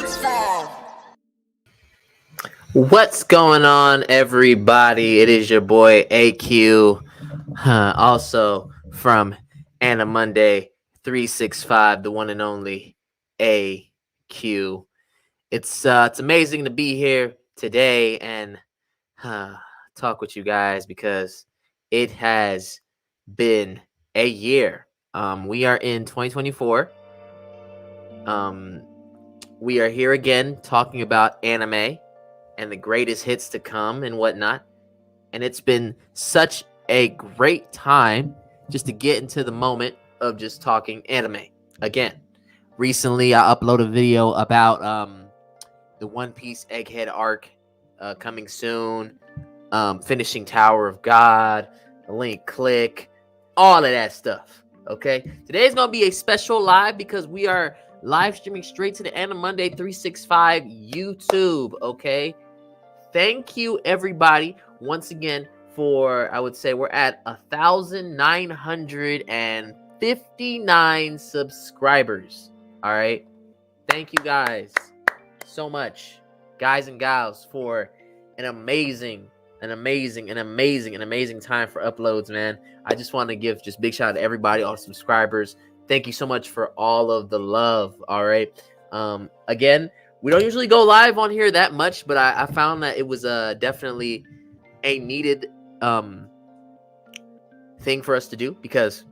365. What's going on, everybody? It is your boy AQ, also from Anna Monday 365, the one and only AQ. It's amazing to be here today and talk with you guys because it has been a year. We are in 2024. We are here again talking about anime and the greatest hits to come and whatnot. And it's been such a great time just to get into the moment of just talking anime again. Recently, I uploaded a video about the One Piece Egghead arc coming soon, finishing Tower of God, Link Click, all of that stuff. Okay, today's gonna be a special live because we are live streaming straight to the Anna Monday 365 YouTube. Okay, thank you everybody once again for, I would say we're at 1,959 subscribers. All right, thank you guys so much, guys and gals, for an amazing time for uploads, man. I just want to give just big shout out to everybody, all the subscribers. Thank you so much for all of the love. All right, again, we don't usually go live on here that much, but I found that it was definitely a needed thing for us to do, because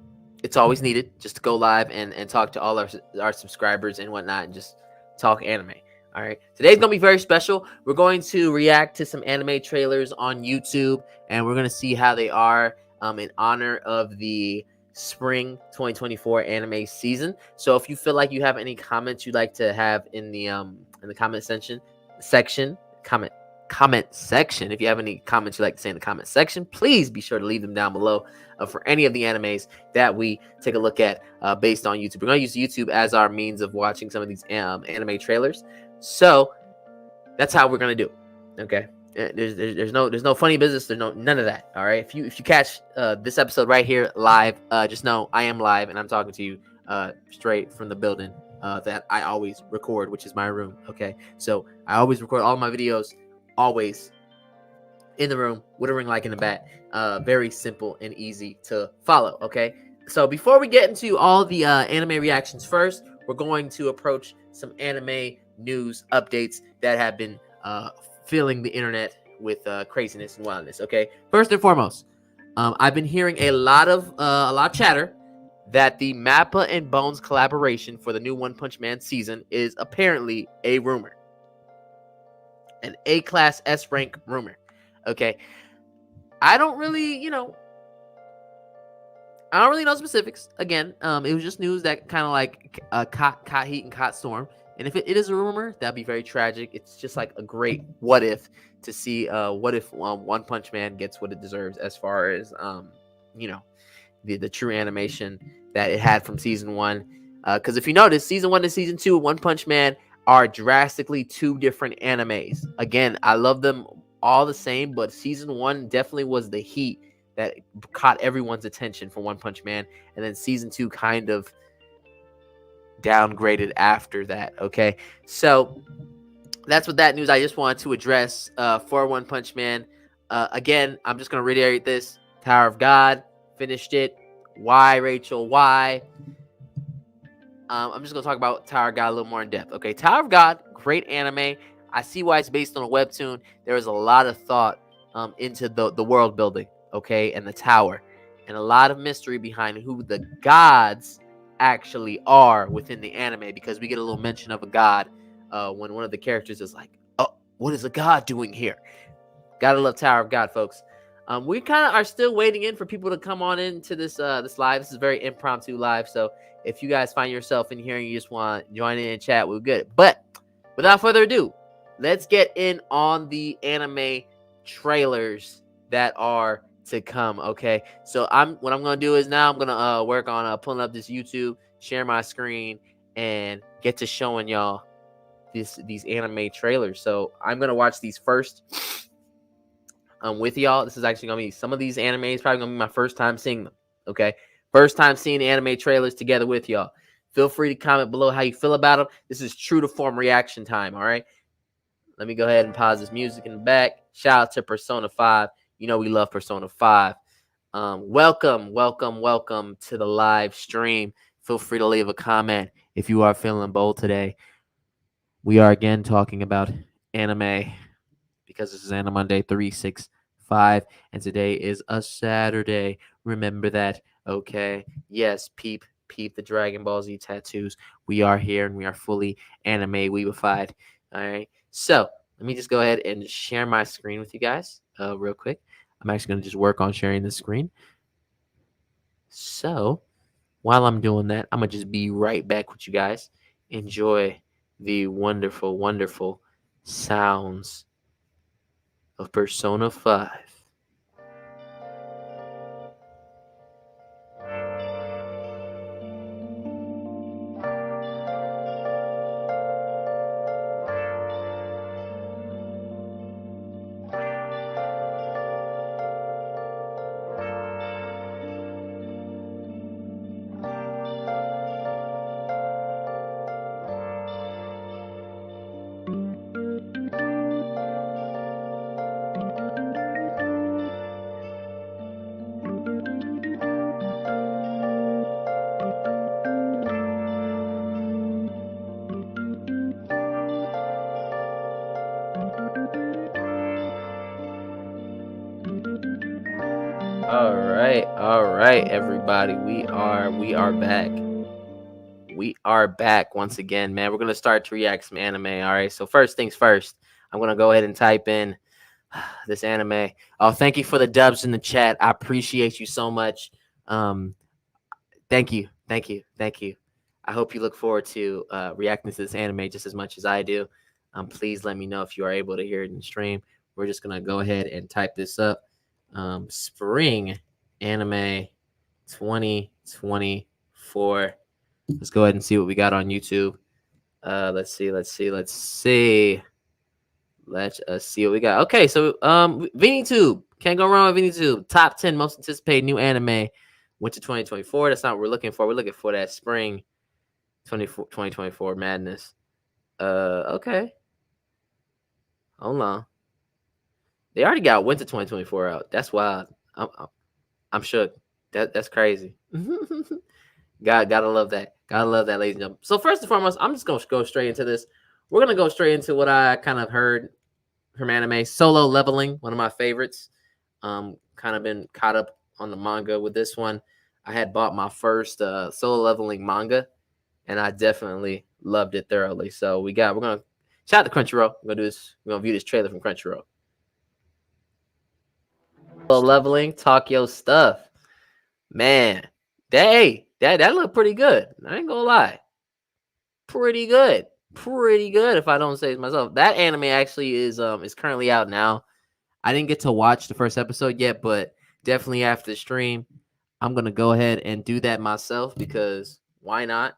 it's always needed just to go live and talk to all our subscribers and whatnot and just talk anime. All right, today's gonna be very special. We're going to react to some anime trailers on YouTube, and we're gonna see how they are in honor of the spring 2024 anime season. So if you feel like you have any comments you'd like to have in the comment section, if you have any comments you'd like to say in the comment section, please be sure to leave them down below for any of the animes that we take a look at based on YouTube. We're going to use YouTube as our means of watching some of these anime trailers. So that's how we're going to do it. Okay. There's no funny business. There's none of that. All right. If you catch this episode right here live, just know I am live and I'm talking to you straight from the building that I always record, which is my room. Okay. So I always record all my videos, always in the room with a ring light in the back. Very simple and easy to follow. Okay. So before we get into all the anime reactions, first, we're going to approach some anime news updates that have been filling the internet with craziness and wildness. Okay, first and foremost, I've been hearing a lot of chatter that the Mappa and Bones collaboration for the new One Punch Man season is apparently a rumor, an A-class S rank rumor. Okay, I don't really know specifics. Again, it was just news that kind of like caught heat and caught storm. And if it is a rumor, that'd be very tragic. It's just like a great what if to see what if One Punch Man gets what it deserves as far as the true animation that it had from season 1. Because if you notice, season 1 to season 2 of One Punch Man are drastically two different animes. Again, I love them all the same, but season 1 definitely was the heat that caught everyone's attention for One Punch Man, and then season 2 kind of downgraded after that. Okay, so that's what that news I just wanted to address for One Punch Man. Again, I'm just gonna reiterate this: Tower of God, finished it. Why, Rachel? Why? I'm just gonna talk about Tower of God a little more in depth. Okay, Tower of God, great anime. I see why it's based on a webtoon. There is a lot of thought into the world building, okay, and the tower, and a lot of mystery behind who the gods actually are within the anime, because we get a little mention of a god when one of the characters is like, oh, what is a god doing here? Gotta love Tower of God, folks. We kind of are still waiting in for people to come on into this this live. This is a very impromptu live, so if you guys find yourself in here and you just want to join in and chat, we're good. But without further ado, let's get in on the anime trailers that are to come. Okay, so what I'm gonna do is now I'm gonna work on pulling up this YouTube, share my screen, and get to showing y'all these anime trailers. So I'm gonna watch these first with y'all. This is actually gonna be some of these animes probably gonna be my first time seeing them. Okay, first time seeing anime trailers together with y'all. Feel free to comment below how you feel about them. This is true to form reaction time, all right? Let me go ahead and pause this music in the back. Shout out to Persona 5. You know we love Persona 5. Welcome to the live stream. Feel free to leave a comment if you are feeling bold today. We are again talking about anime because this is Anime Monday 365, and today is a Saturday. Remember that, okay? Yes, peep the Dragon Ball Z tattoos. We are here and we are fully anime weebified. All right. So let me just go ahead and share my screen with you guys real quick. I'm actually going to just work on sharing the screen. So while I'm doing that, I'm going to just be right back with you guys. Enjoy the wonderful, wonderful sounds of Persona 5. All right, everybody. We are back. We are back once again, man. We're gonna start to react some anime. All right. So first things first, I'm gonna go ahead and type in this anime. Oh, thank you for the dubs in the chat. I appreciate you so much. Thank you. I hope you look forward to reacting to this anime just as much as I do. Please let me know if you are able to hear it in the stream. We're just gonna go ahead and type this up. Spring anime 2024. Let's go ahead and see what we got on YouTube. Let's see. Let's see what we got. Okay, so ViniTube. Can't go wrong with ViniTube. Top 10 most anticipated new anime winter 2024. That's not what we're looking for. We're looking for that spring 2024 madness. Okay. Hold on. They already got winter 2024 out. That's wild. I'm shook. That's crazy. Gotta love that. Gotta love that, ladies and gentlemen. So first and foremost, I'm just gonna go straight into this. We're gonna go straight into what I kind of heard from anime. Solo Leveling, one of my favorites. Kind of been caught up on the manga with this one. I had bought my first Solo Leveling manga, and I definitely loved it thoroughly. So we're gonna shout out to Crunchyroll. We're gonna do this. We're gonna view this trailer from Crunchyroll. Solo Leveling, Tokyo stuff, man. That looked pretty good. I ain't gonna lie. Pretty good if I don't say it myself. That anime actually is currently out now. I didn't get to watch the first episode yet, but definitely after the stream, I'm gonna go ahead and do that myself because why not?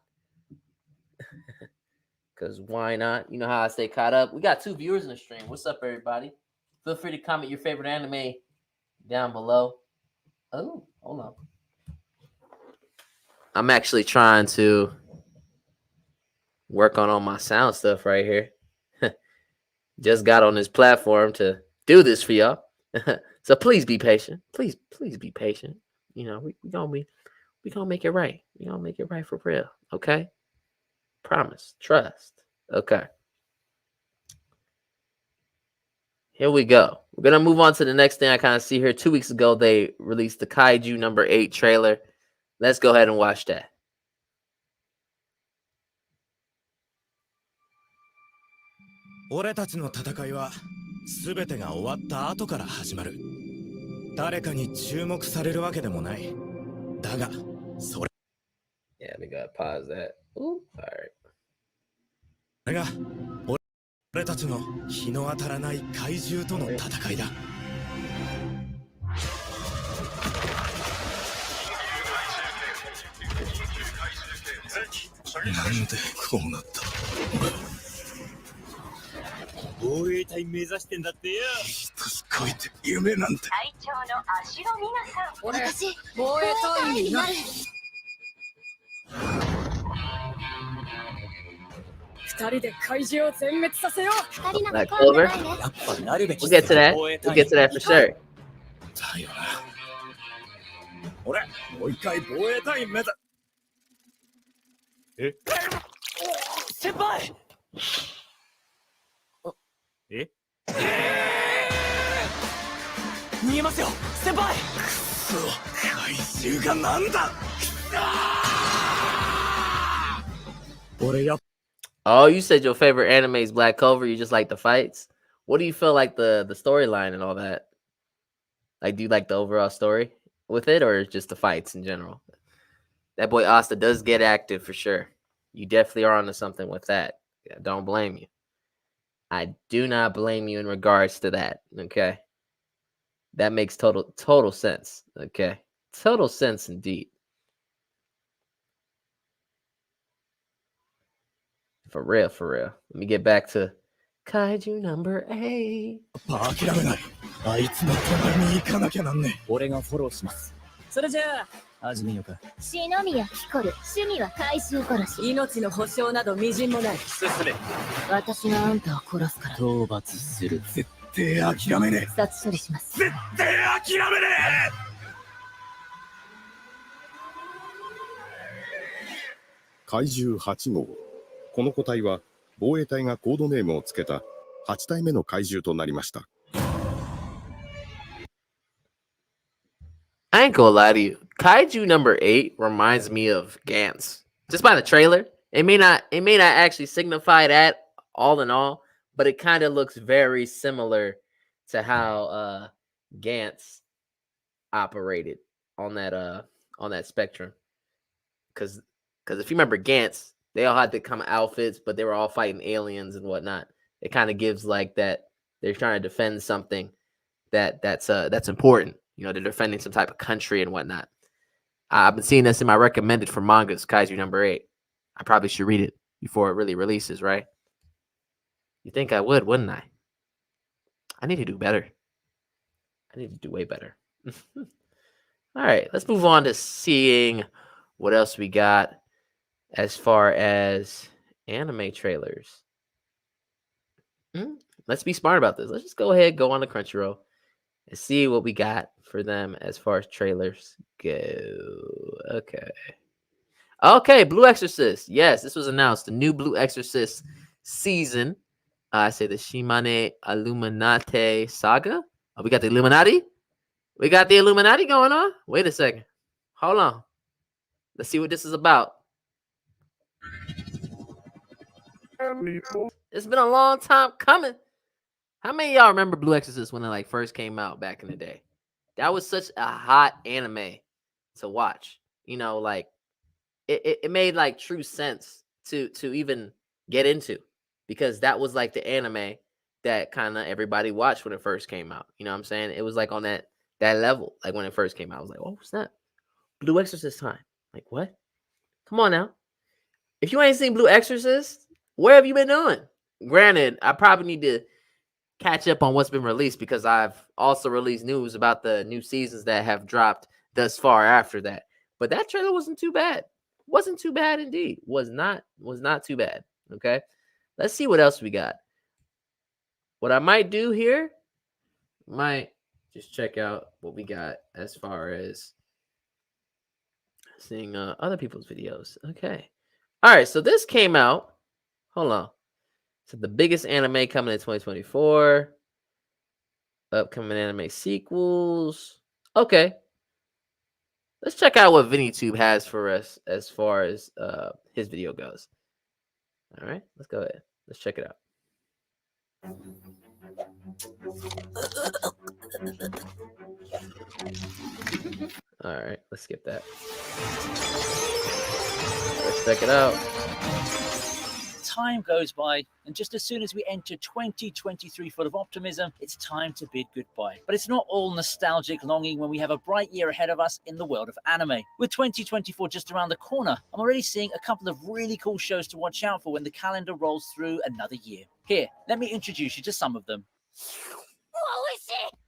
Because why not? You know how I stay caught up. We got 2 viewers in the stream. What's up, everybody? Feel free to comment your favorite anime down below. Oh, hold on. I'm actually trying to work on all my sound stuff right here. Just got on this platform to do this for y'all. So please be patient. Please be patient. You know, we gonna make it right. We gonna make it right for real. Okay? Promise. Trust. Okay. Here we go. We're gonna move on to the next thing I kind of see here. 2 weeks ago, they released the Kaiju number 8 trailer. Let's go ahead and watch that. 俺たちの戦いは全てが終わった後から始まる。誰かに注目されるわけでもない。だが、それ Yeah, we gotta pause that. Ooh, all right. が俺たちの日の当たらない怪獣との戦いだ。なんでこうなった。防衛隊目指してんだってよ。年こいて夢なんて。隊長の足の皆さん。私防衛隊員になる。Black Clover. やっぱなるべき We'll get to that. 防衛 We'll 隊 get to that for sure. だよな。俺、もう一回防衛隊員目指。え？先輩！え？見えますよ、先輩！くそ、怪獣がなんだ！俺や。 Oh, you said your favorite anime is Black Clover. You just like the fights. What do you feel like the storyline and all that? Like, do you like the overall story with it, or just the fights in general? That boy Asta does get active for sure. You definitely are onto something with that. Yeah, don't blame you. I do not blame you in regards to that. Okay, that makes total sense. Okay, total sense indeed. For real, for real. Let me get back to Kaiju number 8. 諦めない。あいつの隣に行かなきゃなんね。俺がフォローします。それじゃあ、始めようか。篠宮ピコル、趣味は怪獣殺し。命の保証など微塵もない。進め。私があんたを殺すから。討伐する。絶対諦めねえ。殺処理します。絶対諦めねえ。怪獣8号。この個体は防衛隊がコードネームをつけた8体目の怪獣となりました。I ain't gonna lie to you. Kaiju number 8 reminds me of Gantz. Just by the trailer. It may not actually signify that all in all, but it kind of looks very similar to how Gantz operated on that spectrum. Cause if you remember Gantz, they all had to come outfits, but they were all fighting aliens and whatnot. It kind of gives like that they're trying to defend something that's important. You know, they're defending some type of country and whatnot. I've been seeing this in my recommended for mangas, Kaiju number 8. I probably should read it before it really releases, right? You think I would, wouldn't I? I need to do better. I need to do way better. All right, let's move on to seeing what else we got as far as anime trailers. Let's be smart about this. Let's just go ahead, go on to Crunchyroll, and see what we got for them as far as trailers go. Okay, Blue Exorcist. Yes, this was announced. The new Blue Exorcist season. I say the Shimane Illuminati saga. Oh, we got the Illuminati? We got the Illuminati going on? Wait a second. Hold on. Let's see what this is about. It's been a long time coming. How many of y'all remember Blue Exorcist when it like first came out back in the day? That was such a hot anime to watch. You know, like it made like true sense to even get into, because that was like the anime that kind of everybody watched when it first came out. You know what I'm saying? It was like on that level. Like when it first came out, I was like, oh, what's that? Blue Exorcist time. Like, what? Come on now. If you ain't seen Blue Exorcist, where have you been doing? Granted, I probably need to catch up on what's been released, because I've also released news about the new seasons that have dropped thus far after that. But that trailer wasn't too bad. Wasn't too bad indeed. Was not too bad. Okay. Let's see what else we got. What I might do here, might just check out what we got as far as seeing other people's videos. Okay. All right. So this came out. Hold on. So the biggest anime coming in 2024. Upcoming anime sequels. Okay. Let's check out what VinnyTube has for us as far as his video goes. All right. Let's go ahead. Let's check it out. All right. Let's skip that. Let's check it out. Time goes by, and just as soon as we enter 2023 full of optimism, it's time to bid goodbye. But it's not all nostalgic longing when we have a bright year ahead of us in the world of anime. With 2024 just around the corner, I'm already seeing a couple of really cool shows to watch out for when the calendar rolls through another year. Here, let me introduce you to some of them.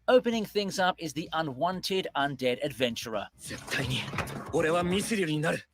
Opening things up is The Unwanted Undead Adventurer. 絶対に俺はミスリルになる。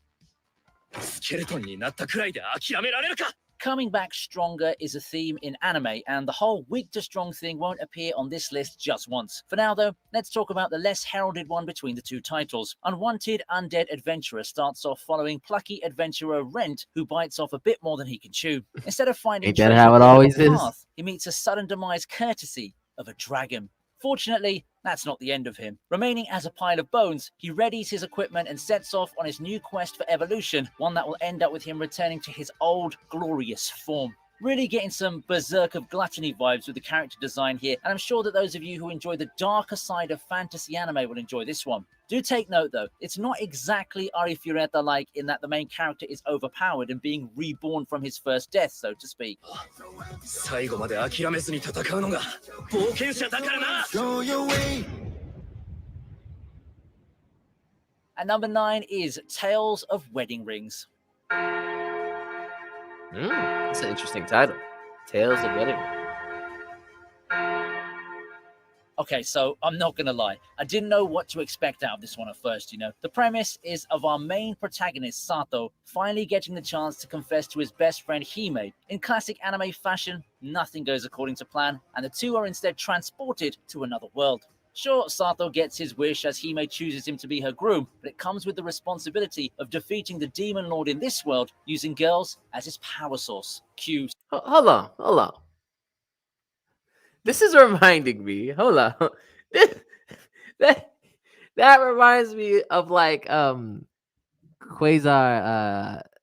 スケルトンになったくらいで諦められるか。Coming back stronger is a theme in anime, and the whole weak to strong thing won't appear on this list just once. For now though, let's talk about the less heralded one between the two titles. Unwanted Undead Adventurer starts off following plucky adventurer Rent, who bites off a bit more than he can chew. Instead of finding Ain't that treasure how it on always the is? path, he meets a sudden demise courtesy of a dragon. Fortunately, that's not the end of him. Remaining as a pile of bones, he readies his equipment and sets off on his new quest for evolution, one that will end up with him returning to his old, glorious form. Really getting some Berserk of Gluttony vibes with the character design here, and I'm sure that those of you who enjoy the darker side of fantasy anime will enjoy this one. Do take note though, it's not exactly Arifureta-like in that the main character is overpowered and being reborn from his first death, so to speak. 最後まで諦めずに戦うのが冒険者だからな。 Go your way. And number 9 is Tales of Wedding Rings. That's an interesting title. Tales of Wedding. Okay, so I'm not gonna lie, I didn't know what to expect out of this one at first, you know. The premise is of our main protagonist, Sato, finally getting the chance to confess to his best friend Hime. In classic anime fashion, nothing goes according to plan, and the two are instead transported to another world. Sure, Sato gets his wish as Hime chooses him to be her groom, but it comes with the responsibility of defeating the demon lord in this world using girls as his power source. Cue. Hold on. This is reminding me. Hold on. that reminds me of like Quasar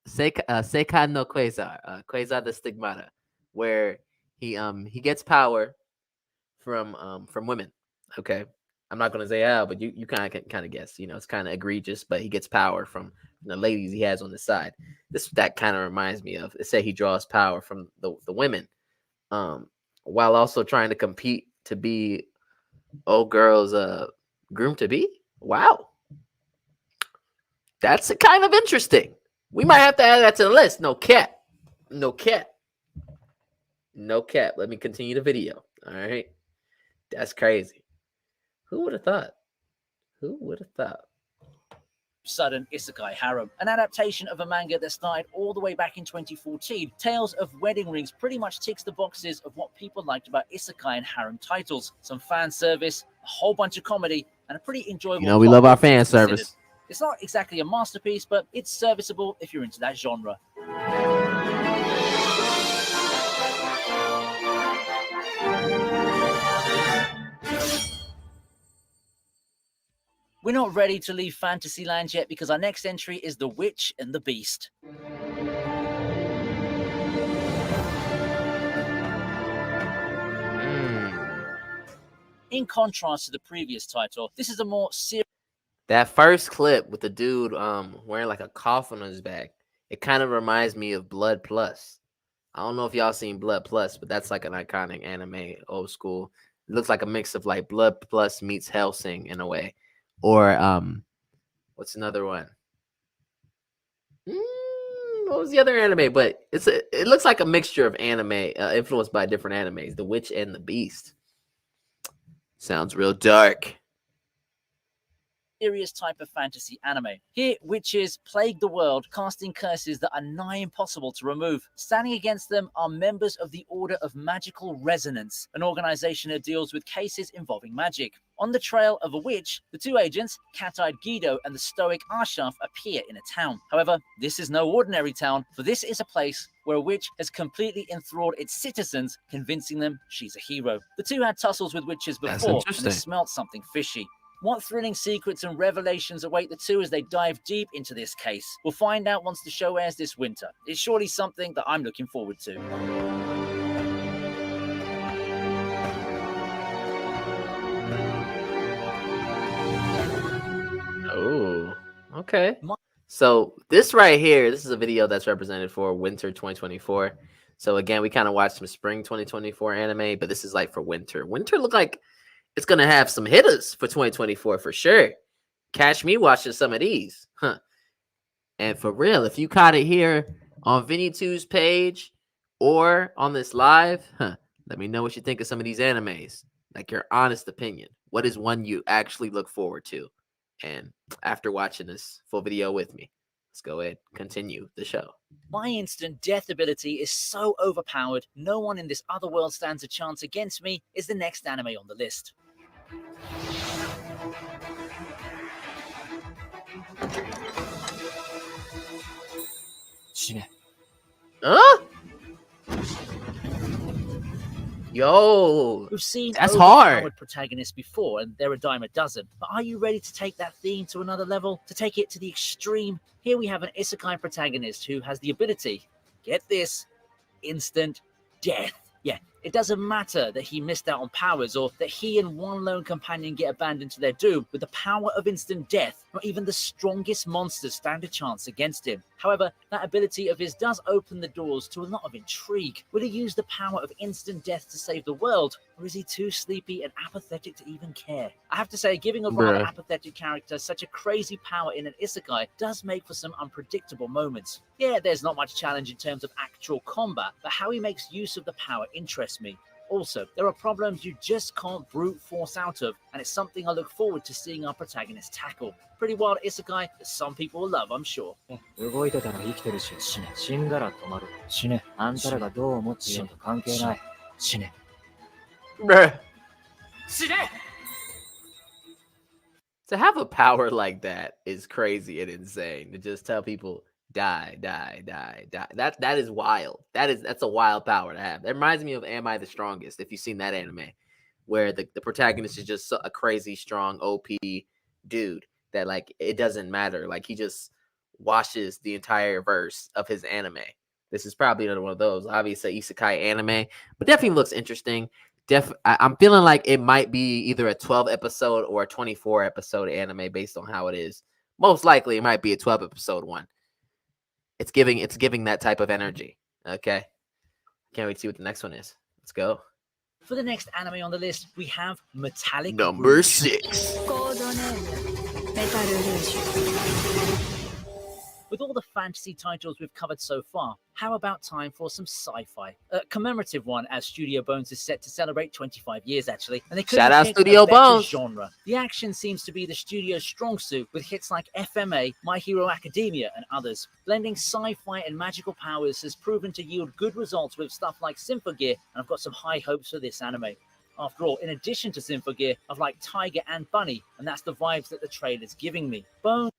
Seikan no Quasar, Quasar the Stigmata, where he gets power from women. Okay. I'm not gonna say how, but you kind of guess. You know, it's kind of egregious, but he gets power from the ladies he has on the side. That kind of reminds me of. It said he draws power from the women, while also trying to compete to be old girl's groom to be. Wow, that's kind of interesting. We might have to add that to the list. No cap. Let me continue the video. All right, that's crazy. Who would have thought? Sudden Isekai Harem, an adaptation of a manga that started all the way back in 2014. Tales of Wedding Rings pretty much ticks the boxes of what people liked about Isekai and Harem titles. Some fan service, a whole bunch of comedy, and a pretty enjoyable. You know, we love our fan service. It's not exactly a masterpiece, but it's serviceable if you're into that genre. We're not ready to leave Fantasyland yet because our next entry is The Witch and the Beast. In contrast to the previous title, this is a more serious. That first clip with the dude wearing like a coffin on his back, it kind of reminds me of Blood Plus. I don't know if y'all seen Blood Plus, but that's like an iconic anime, old school. It looks like a mix of like Blood Plus meets Hellsing in a way. Or what's another one? What was the other anime? But it looks like a mixture of anime influenced by different animes. The Witch and the Beast. Sounds real dark. Serious type of fantasy anime. Here, witches plague the world, casting curses that are nigh impossible to remove. Standing against them are members of the Order of Magical Resonance, an organization that deals with cases involving magic. On the trail of a witch, the two agents, Cat-Eyed Guido and the stoic Arshaf, appear in a town. However, this is no ordinary town, for this is a place where a witch has completely enthralled its citizens, convincing them she's a hero. The two had tussles with witches before, and they smelt something fishy. What thrilling secrets and revelations await the two as they dive deep into this case? We'll find out once the show airs this winter. It's surely something that I'm looking forward to. Oh, okay. So this right here, this is a video that's represented for winter 2024. So again, we kind of watched some spring 2024 anime, but this is like for winter. Winter look like it's going to have some hitters for 2024 for sure. Catch me watching some of these. And for real, if you caught it here on Vinny2's page or on this live, let me know what you think of some of these animes. Like your honest opinion. What is one you actually look forward to? And after watching this full video with me, let's go ahead, continue the show. My instant death ability is so overpowered, no one in this other world stands a chance against me is the next anime on the list. Huh? Yo, We've seen that's overpowered hard. protagonists before, and they're a dime a dozen. But are you ready to take that theme to another level? To take it to the extreme? Here we have an isekai protagonist who has the ability, get this, instant death. Yeah, it doesn't matter that he missed out on powers or that he and one lone companion get abandoned to their doom. With the power of instant death, not even the strongest monsters stand a chance against him. However, that ability of his does open the doors to a lot of intrigue. Will he use the power of instant death to save the world, or is he too sleepy and apathetic to even care? I have to say, giving a rather Bruh. apathetic character such a crazy power in an isekai does make for some unpredictable moments. Yeah, there's not much challenge in terms of actual combat, but how he makes use of the power interests me. Also, there are problems you just can't brute force out of, and it's something I look forward to seeing our protagonist tackle. Pretty wild isekai that some people will love, I'm sure. 動いてたら生きてるし、死ね。死んだら止まる。死ね。あんたらがどう思っていようと関係ない。死ね。 Bruh. To have a power like that is crazy and insane. To just tell people die, die, die, die. That is wild. That's a wild power to have. That reminds me of Am I the Strongest? If you've seen that anime, where the protagonist is just a crazy strong OP dude that like it doesn't matter. Like he just washes the entire verse of his anime. This is probably another one of those. Obviously, isekai anime, but definitely looks interesting. I'm feeling like it might be either a 12 episode or a 24 episode anime based on how it is. Most likely, it might be a 12 episode one. It's giving that type of energy. Okay, can't wait to see what the next one is. Let's go. For the next anime on the list, we have Metallic Number Rouge. 6. コードネームメタルルージュ With all the fantasy titles we've covered so far, how about time for some sci-fi? A commemorative one, as Studio Bones is set to celebrate 25 years, actually. And they couldn't Shout out pick Studio a better Bones. genre. The action seems to be the studio's strong suit, with hits like FMA, My Hero Academia, and others. Blending sci-fi and magical powers has proven to yield good results with stuff like Symphogear, and I've got some high hopes for this anime. After all, in addition to Symphogear, I've liked Tiger and Bunny, and that's the vibes that the trailer's giving me. Bones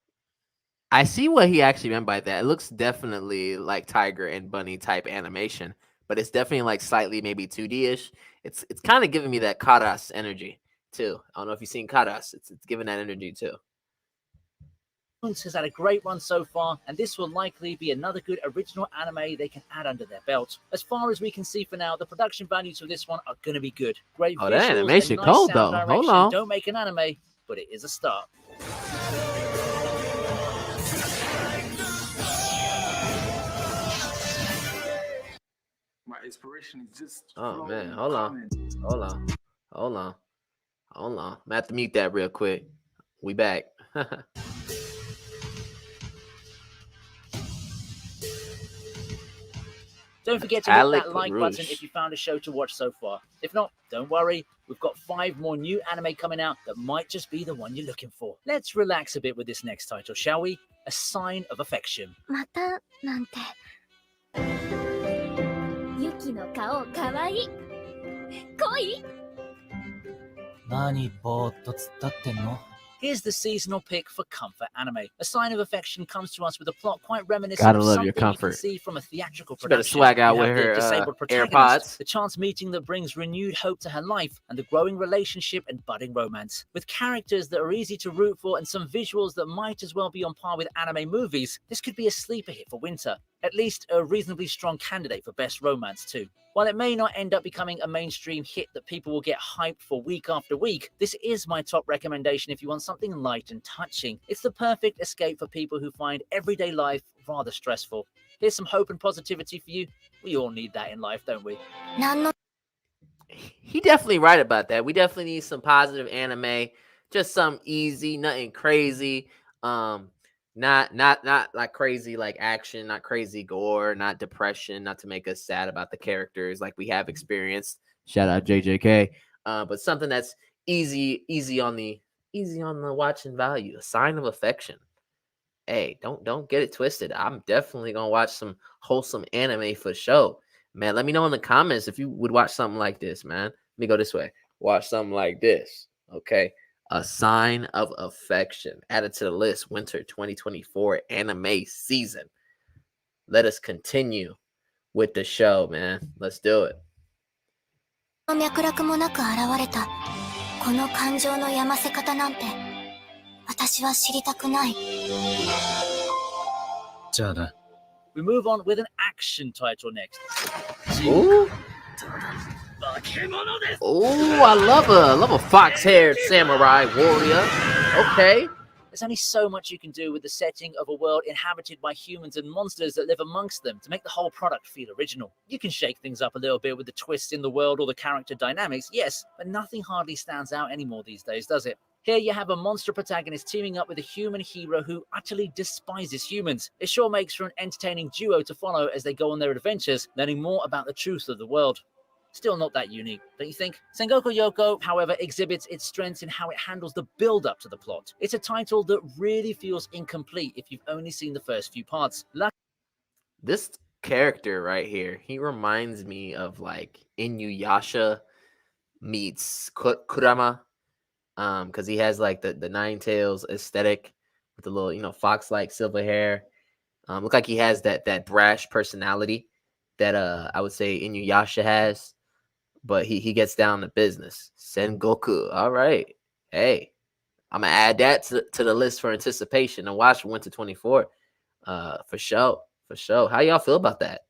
I see what he actually meant by that. It looks definitely like Tiger and Bunny type animation, but it's definitely like slightly maybe 2D-ish. It's kind of giving me that Karas energy too. I don't know if you've seen Karas. It's giving that energy too. has had a great run so far, and this will likely be another good original anime they can add under their belt. As far as we can see for now, the production values for this one are going to be good. Great Oh, that visuals and animation nice cold, sound though. Hold direction on. don't make an anime, but it is a start. My inspiration is just. Oh, man. flowing Hold on. comments. Hold on. I'm gonna have to mute that real quick. We back. Don't forget to hit Alec that like Rouge. button if you found a show to watch so far. If not, don't worry. We've got 5 more new anime coming out that might just be the one you're looking for. Let's relax a bit with this next title, shall we? A Sign of Affection. またなんてユキの顔かわいい恋何ぼーっと突っ立ってんの Here's the seasonal pick for comfort anime. A Sign of Affection comes to us with a plot quite reminiscent Gotta of love something your you comfort. can see from a theatrical She better production. swag out You with have the her, disabled protagonist, AirPods. the chance meeting that brings renewed hope to her life, and the growing relationship and budding romance. With characters that are easy to root for and some visuals that might as well be on par with anime movies, this could be a sleeper hit for winter. At least a reasonably strong candidate for best romance too. While it may not end up becoming a mainstream hit that people will get hyped for week after week, this is my top recommendation if you want something light and touching. It's the perfect escape for people who find everyday life rather stressful. Here's some hope and positivity for you. We all need that in life, don't we? なんの He definitely right about that. We definitely need some positive anime, just some easy, nothing crazy. Not like crazy like action, not crazy gore, not depression, not to make us sad about the characters like we have experienced. Shout out JJK. But something that's easy on the watching value. A Sign of Affection. hey, don't get it twisted. I'm definitely gonna watch some wholesome anime for sure. Man, let me know in the comments if you would watch something like this, man. Let me go this way. Watch something like this. Okay. A Sign of Affection. Added to the list. Winter 2024 anime season. Let us continue with the show, man. Let's do it. 脈絡もなく現れたこの感情のやませ方なんて私は知りたくない。じゃあな。 We move on with an action title next. Ooh. Ooh, I love a fox-haired samurai warrior. Okay. There's only so much you can do with the setting of a world inhabited by humans and monsters that live amongst them to make the whole product feel original. You can shake things up a little bit with the twists in the world or the character dynamics, yes, but nothing hardly stands out anymore these days, does it? Here you have a monster protagonist teaming up with a human hero who utterly despises humans. It sure makes for an entertaining duo to follow as they go on their adventures, learning more about the truth of the world. Still not that unique, don't you think? Sengoku Yoko, however, exhibits its strengths in how it handles the build-up to the plot. It's a title that really feels incomplete if you've only seen the first few parts. This character right here, he reminds me of like Inuyasha meets Kurama, because he has like the Nine Tails aesthetic with the little, fox-like silver hair. Look like he has that brash personality that I would say Inuyasha has. But he gets down to business. Sengoku. All right. Hey, I'm going to add that to the list for anticipation and watch Winter 24. For sure. For sure. How y'all feel about that?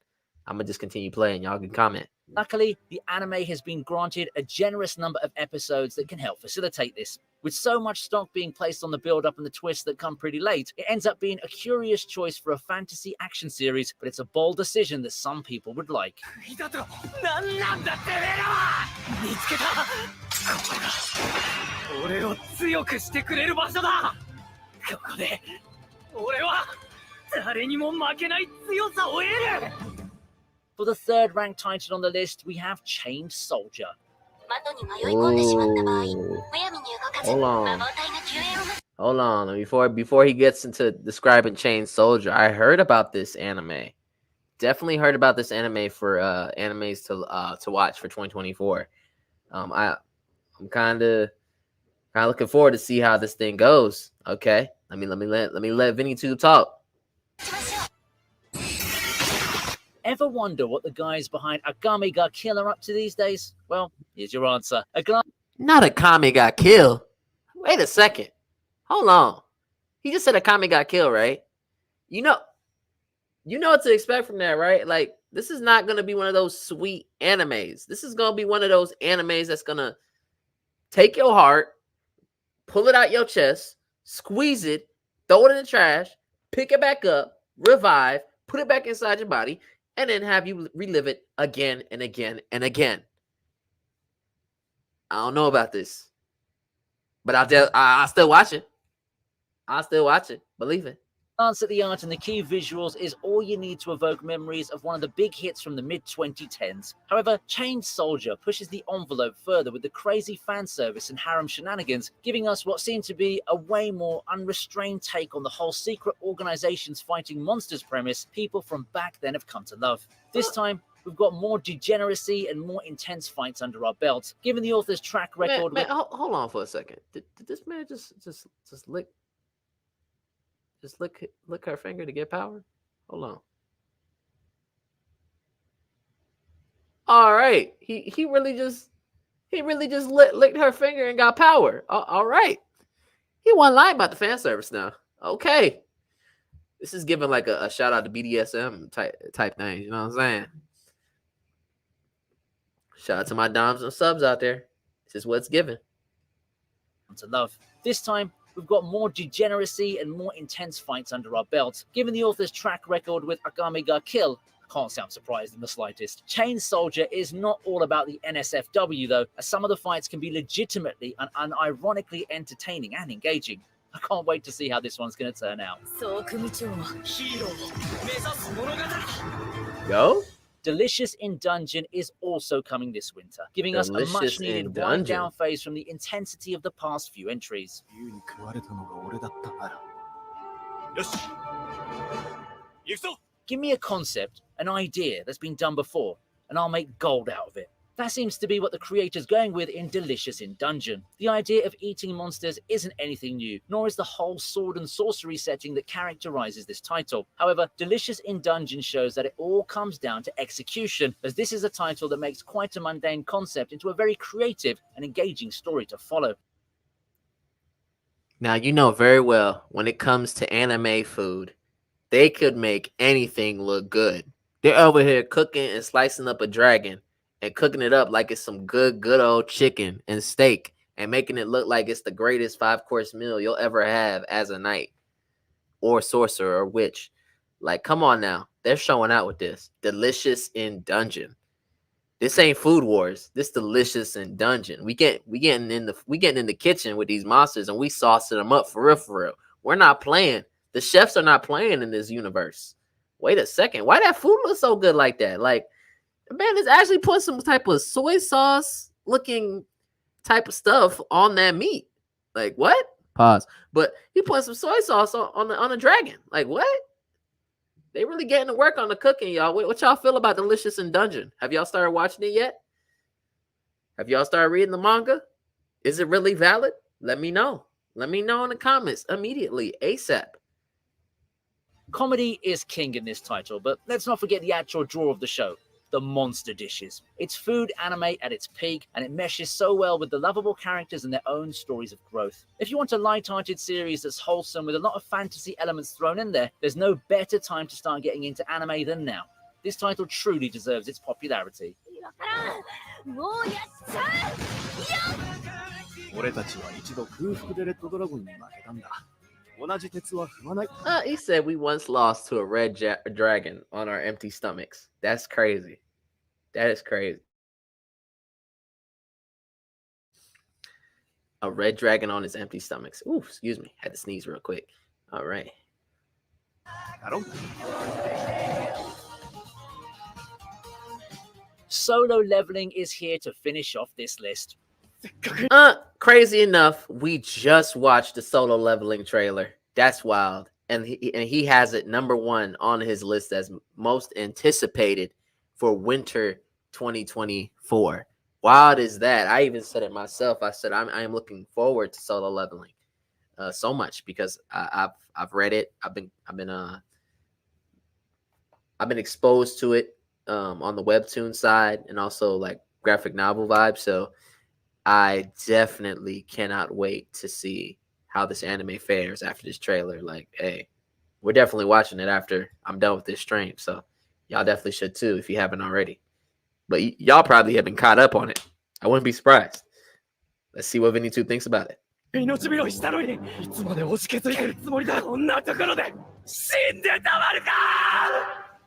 I'm going to just continue playing. Y'all can comment. Luckily, the anime has been granted a generous number of episodes that can help facilitate this. With so much stock being placed on the build-up and the twists that come pretty late, it ends up being a curious choice for a fantasy action series, but it's a bold decision that some people would like. For the third ranked title on the list, we have Chained Soldier. Ooh. Hold on. Before he gets into describing Chained Soldier, I heard about this anime. Definitely heard about this anime for animes to watch for 2024. I'm kind of looking forward to see how this thing goes. Okay, let me let Vinny Tube talk. Ever wonder what the guys behind Agami Ga Kill are up to these days? Well, here's your answer. Not Akame got killed. Wait a second. Hold on. He just said Akame got killed, right? You know what to expect from that, right? Like, this is not going to be one of those sweet animes. This is going to be one of those animes that's going to take your heart, pull it out your chest, squeeze it, throw it in the trash, pick it back up, revive, put it back inside your body, and then have you relive it again and again and again. I don't know about this, but I'll still watch it. I'll still watch it. Believe it. Glance at the art and the key visuals is all you need to evoke memories of one of the big hits from the mid-2010s. However, Chained Soldier pushes the envelope further with the crazy fan service and harem shenanigans, giving us what seemed to be a way more unrestrained take on the whole secret organizations fighting monsters premise people from back then have come to love. This time, we've got more degeneracy and more intense fights under our belt. Given the author's track record... Man, hold on for a second. Did this man just lick... Just lick her finger to get power? Hold on. All right. He really just licked her finger and got power. All right. He wasn't lying about the fan service now. Okay. This is giving like a shout out to BDSM type thing. You know what I'm saying? Shout out to my doms and subs out there. This is what's given. To love. This time, we've got more degeneracy and more intense fights under our belt. Given the author's track record with Agami Ga Kill, I can't sound surprised in the slightest. Chained Soldier is not all about the NSFW though, as some of the fights can be legitimately and unironically entertaining and engaging. I can't wait to see how this one's going to turn out. Yo? Delicious in Dungeon is also coming this winter, giving us a much-needed wind-down phase from the intensity of the past few entries. よし行くぞ Give me a concept, an idea that's been done before, and I'll make gold out of it. That seems to be what the creator's going with in Delicious in Dungeon. The idea of eating monsters isn't anything new, nor is the whole sword and sorcery setting that characterizes this title. However, Delicious in Dungeon shows that it all comes down to execution, as this is a title that makes quite a mundane concept into a very creative and engaging story to follow. Now, you know very well when it comes to anime food, they could make anything look good. They're over here cooking and slicing up a dragon and cooking it up like it's some good old chicken and steak and making it look like it's the greatest 5-course meal you'll ever have as a knight or sorcerer or witch. Like, come on now. They're showing out with this. Delicious in Dungeon. This ain't Food Wars. This Delicious in Dungeon. We getting in the kitchen with these monsters and we saucing them up for real, for real. We're not playing. The chefs are not playing in this universe. Wait a second. Why that food look so good like that? Like, man, it's actually put some type of soy sauce looking type of stuff on that meat. Like, what? Pause. But he put some soy sauce on the dragon. Like, what? They really getting to work on the cooking, y'all. What y'all feel about Delicious in Dungeon? Have y'all started watching it yet? Have y'all started reading the manga? Is it really valid? Let me know. Let me know in the comments immediately, ASAP. Comedy is king in this title, but let's not forget the actual draw of the show, the monster dishes. It's food anime at its peak, and it meshes so well with the lovable characters and their own stories of growth. If you want a light-hearted series that's wholesome with a lot of fantasy elements thrown in there, there's no better time to start getting into anime than now. This title truly deserves its popularity. もうやっちゃう俺たちは一度空腹でレッドドラゴンに負けたんだ。同じ鉄は踏まない。He said we once lost to a red dragon on our empty stomachs. That's crazy. That is crazy. A red dragon on his empty stomachs. Ooh, excuse me. Had to sneeze real quick. All right. Solo Leveling is here to finish off this list. Crazy enough, we just watched the Solo Leveling trailer. That's wild. And he has it #1 on his list as most anticipated for winter 2024. Wild is that? I even said it myself. I said I am looking forward to Solo Leveling so much because I've read it. I've been exposed to it on the webtoon side and also like graphic novel vibe. So I definitely cannot wait to see how this anime fares after this trailer. Like, hey, we're definitely watching it after I'm done with this stream. So y'all definitely should too if you haven't already. But y'all probably have been caught up on it. I wouldn't be surprised. Let's see what Vinny2 thinks about it. 命拾いしたのにいつまで押し削ってるつもりだ。こんなところで死んでたまるか。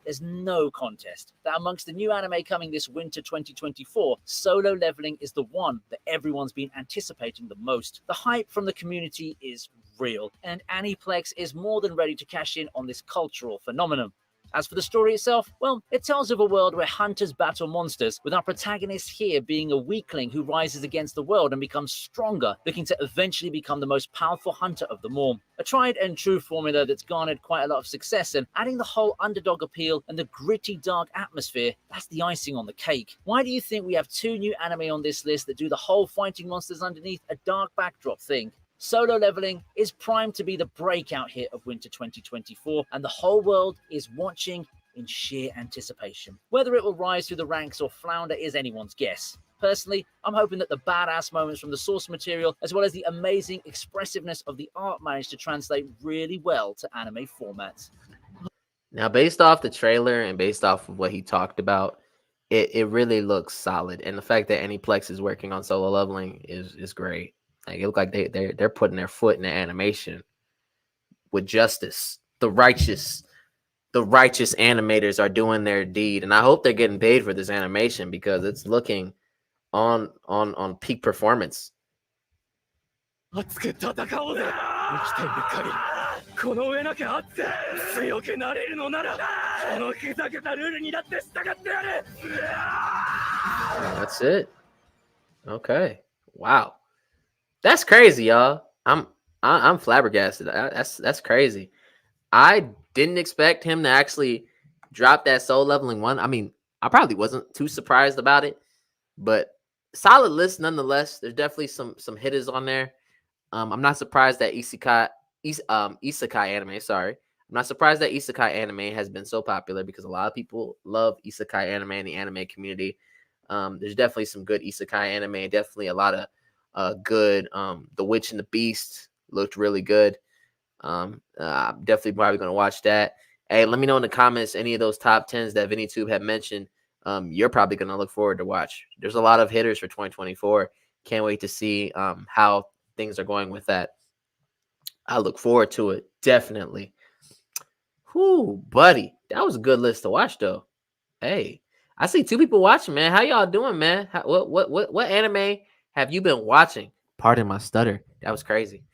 There's no contest that amongst the new anime coming this winter 2024, Solo Leveling is the one that everyone's been anticipating the most. The hype from the community is real, and Aniplex is more than ready to cash in on this cultural phenomenon. As for the story itself, well, it tells of a world where hunters battle monsters, with our protagonist here being a weakling who rises against the world and becomes stronger, looking to eventually become the most powerful hunter of them all. A tried and true formula that's garnered quite a lot of success, and adding the whole underdog appeal and the gritty, dark atmosphere, that's the icing on the cake. Why do you think we have 2 new anime on this list that do the whole fighting monsters underneath a dark backdrop thing? Solo Leveling is primed to be the breakout hit of winter 2024, and the whole world is watching in sheer anticipation. Whether it will rise through the ranks or flounder is anyone's guess. Personally, I'm hoping that the badass moments from the source material, as well as the amazing expressiveness of the art, manage to translate really well to anime formats. Now, based off the trailer and based off of what he talked about, it really looks solid. And the fact that Aniplex is working on Solo Leveling is great. Like, it looks like they're putting their foot in the animation with justice. The righteous animators are doing their deed, and I hope they're getting paid for this animation because it's looking on peak performance. 熱く戦おうぜ。生きている限り、この上なきゃあって強くなれるのなら、このふざけたルールにだって従ってやる。 That's it. Okay. Wow. That's crazy, y'all. I'm flabbergasted. That's crazy. I didn't expect him to actually drop that soul leveling one. I mean, I probably wasn't too surprised about it, but solid list nonetheless. There's definitely some hitters on there. I'm not surprised that isekai anime. Sorry, I'm not surprised that isekai anime has been so popular because a lot of people love isekai anime in the anime community. There's definitely some good isekai anime. Definitely a lot of good. The Witch and the Beast looked really good. I'm definitely probably going to watch that. Hey, let me know in the comments any of those top 10s that VinnyTube had mentioned. You're probably going to look forward to watch. There's a lot of hitters for 2024. Can't wait to see how things are going with that. I look forward to it. Definitely. Whoo, buddy. That was a good list to watch, though. Hey, I see 2 people watching, man. How y'all doing, man? What anime have you been watching? Pardon my stutter. That was crazy.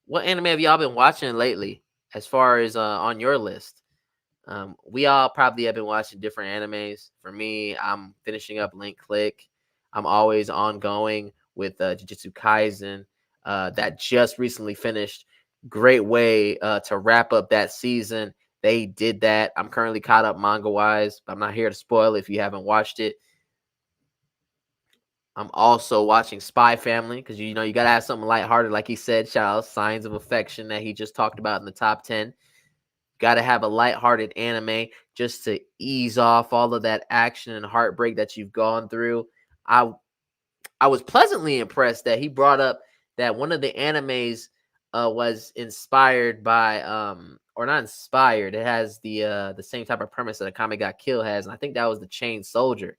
What anime have y'all been watching lately as far as on your list? We all probably have been watching different animes. For me, I'm finishing up Link Click. I'm always ongoing with Jujutsu Kaisen that just recently finished. Great way to wrap up that season. They did that. I'm currently caught up manga-wise, but I'm not here to spoil it if you haven't watched it. I'm also watching Spy Family because, you got to have something lighthearted. Like he said, shout out Signs of Affection that he just talked about in the top 10. Got to have a lighthearted anime just to ease off all of that action and heartbreak that you've gone through. I was pleasantly impressed that he brought up that one of the animes was inspired by, or not inspired. It has the same type of premise that Akame ga Kill has, and I think that was the Chained Soldier.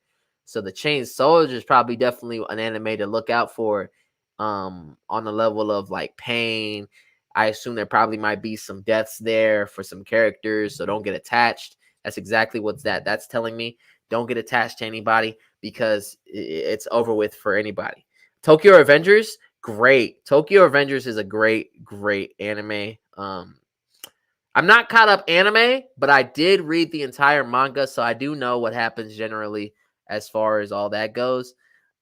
So the Chained Soldier is probably definitely an anime to look out for on the level of like pain. I assume there probably might be some deaths there for some characters, so don't get attached. That's exactly what that's telling me. Don't get attached to anybody because it's over with for anybody. Tokyo Revengers, great. Tokyo Revengers is a great anime. I'm not caught up anime, but I did read the entire manga, so I do know what happens generally as far as all that goes.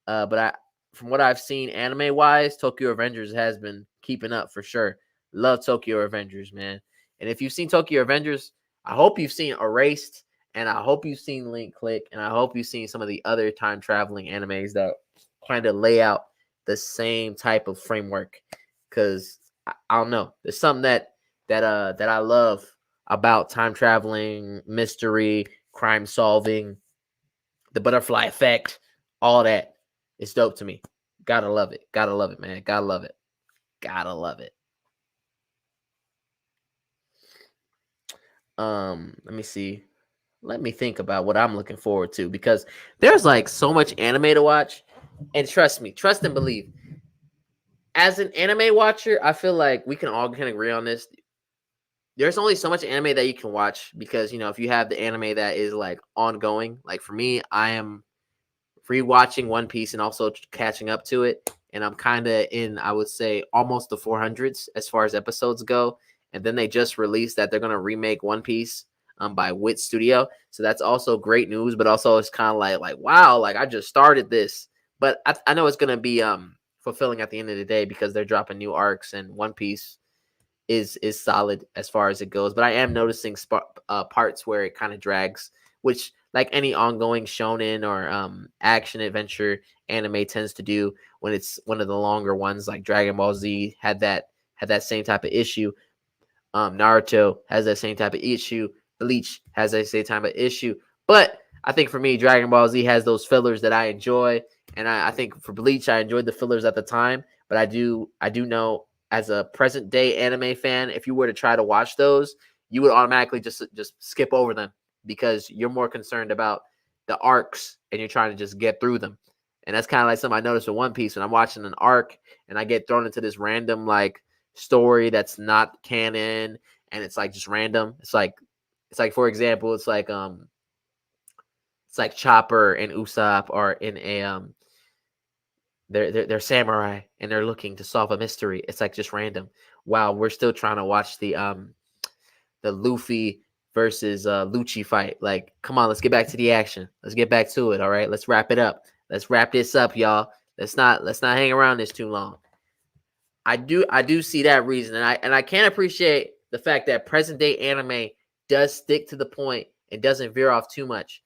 But from what I've seen anime-wise, Tokyo Revengers has been keeping up for sure. Love Tokyo Revengers, man. And if you've seen Tokyo Revengers, I hope you've seen Erased, and I hope you've seen Link Click, and I hope you've seen some of the other time-traveling animes that kind of lay out the same type of framework. Because, I don't know, there's something that I love about time-traveling, mystery, crime-solving, the butterfly effect, all that. It's dope to me. Gotta love it. Gotta love it, man. Gotta love it. Gotta love it. Let me see. Let me think about what I'm looking forward to because there's like so much anime to watch. And trust me, trust and believe. As an anime watcher, I feel like we can all kind of agree on this. There's only so much anime that you can watch because, if you have the anime that is like ongoing, like for me, I am rewatching One Piece and also catching up to it. And I'm kind of in, I would say, almost the 400s as far as episodes go. And then they just released that they're going to remake One Piece by Wit Studio. So that's also great news, but also it's kind of like, wow, like I just started this. But I know it's going to be fulfilling at the end of the day because they're dropping new arcs and One Piece is solid as far as it goes. But I am noticing parts where it kind of drags, which like any ongoing shonen or action adventure anime tends to do when it's one of the longer ones, like Dragon Ball Z had that same type of issue. Naruto has that same type of issue. Bleach has that same type of issue. But I think for me, Dragon Ball Z has those fillers that I enjoy. And I think for Bleach, I enjoyed the fillers at the time. But I do know as a present day anime fan, if you were to try to watch those, you would automatically just skip over them because you're more concerned about the arcs and you're trying to just get through them. And that's kind of like something I noticed with One Piece when I'm watching an arc and I get thrown into this random like story that's not canon and it's like just random. It's like for example, it's like Chopper and Usopp are in a they're samurai and they're looking to solve a mystery. It's like just random. Wow, we're still trying to watch the Luffy versus Lucci fight. Like, come on, let's get back to the action. Let's get back to it. All right, let's wrap it up. Let's wrap this up, y'all. Let's not hang around this too long. I do see that reason, and I can appreciate the fact that present day anime does stick to the point and doesn't veer off too much.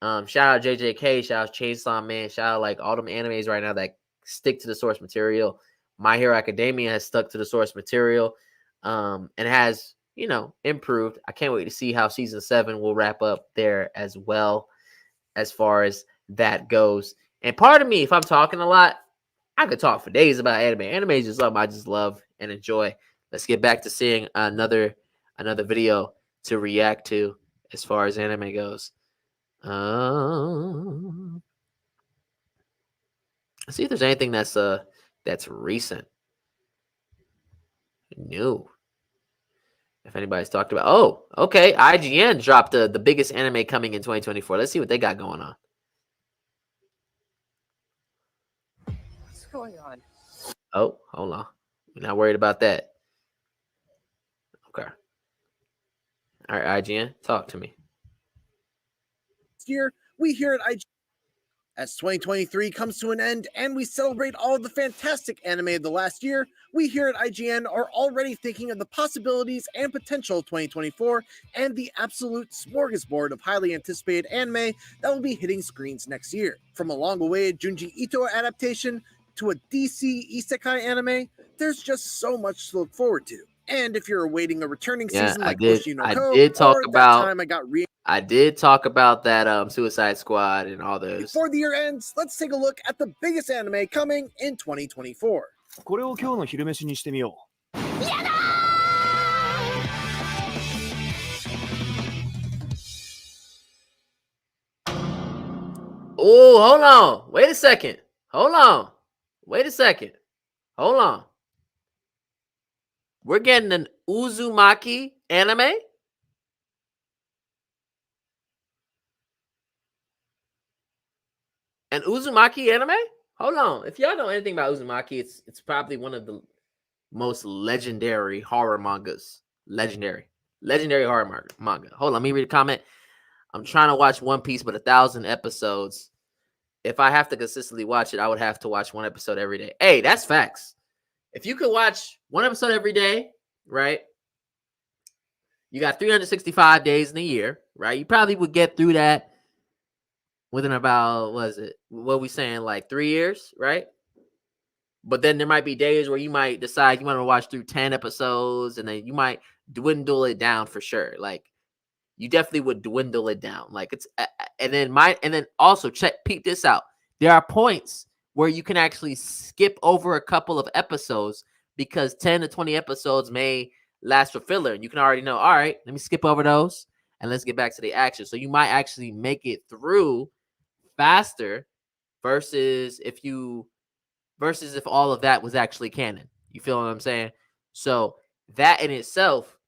Shout out JJK, shout out Chainsaw Man, shout out like all them animes right now that stick to the source material. My Hero Academia has stuck to the source material, and has, you know, improved. I can't wait to see how season 7 will wrap up there as well, as far as that goes. And part of me, if I'm talking a lot, I could talk for days about anime. Anime is just something I just love and enjoy. Let's get back to seeing another video to react to as far as anime goes. Let's see if there's anything that's recent. New. If anybody's talked about, oh, okay, IGN dropped the biggest anime coming in 2024. Let's see what they got going on. What's going on? Oh, hold on. We're not worried about that. Okay. All right, IGN, talk to me. Year, we here at IGN, as 2023 comes to an end and we celebrate all of the fantastic anime of the last year, we here at IGN are already thinking of the possibilities and potential of 2024 and the absolute smorgasbord of highly anticipated anime that will be hitting screens next year. From a long-awaited Junji Ito adaptation to a DC isekai anime, there's just so much to look forward to. And if you're awaiting a returning season like Oshi no Ko, I did talk or about that time I did talk about that Suicide Squad and all those. Before the year ends, let's take a look at the biggest anime coming in 2024. これを今日の昼飯にしてみよう。Oh, hold on. Wait a second. Hold on. Wait a second. Hold on. We're getting an Uzumaki anime? An Uzumaki anime? Hold on. If y'all know anything about Uzumaki, it's probably one of the most legendary horror mangas. Legendary horror manga. Hold on, let me read a comment. I'm trying to watch One Piece, but 1,000 episodes. If I have to consistently watch it, I would have to watch one episode every day. Hey, that's facts. If you could watch one episode every day, right? You got 365 days in a year, right? You probably would get through that within about, what we saying, like 3 years, right? But then there might be days where you might decide you want to watch through 10 episodes, and then you might dwindle it down for sure. Like, you definitely would dwindle it down. Like, it's, and then also peep this out. There are points where you can actually skip over a couple of episodes because 10 to 20 episodes may last for filler. And you can already know, all right, let me skip over those and let's get back to the action. So you might actually make it through faster versus if all of that was actually canon. You feel what I'm saying? So that in itself,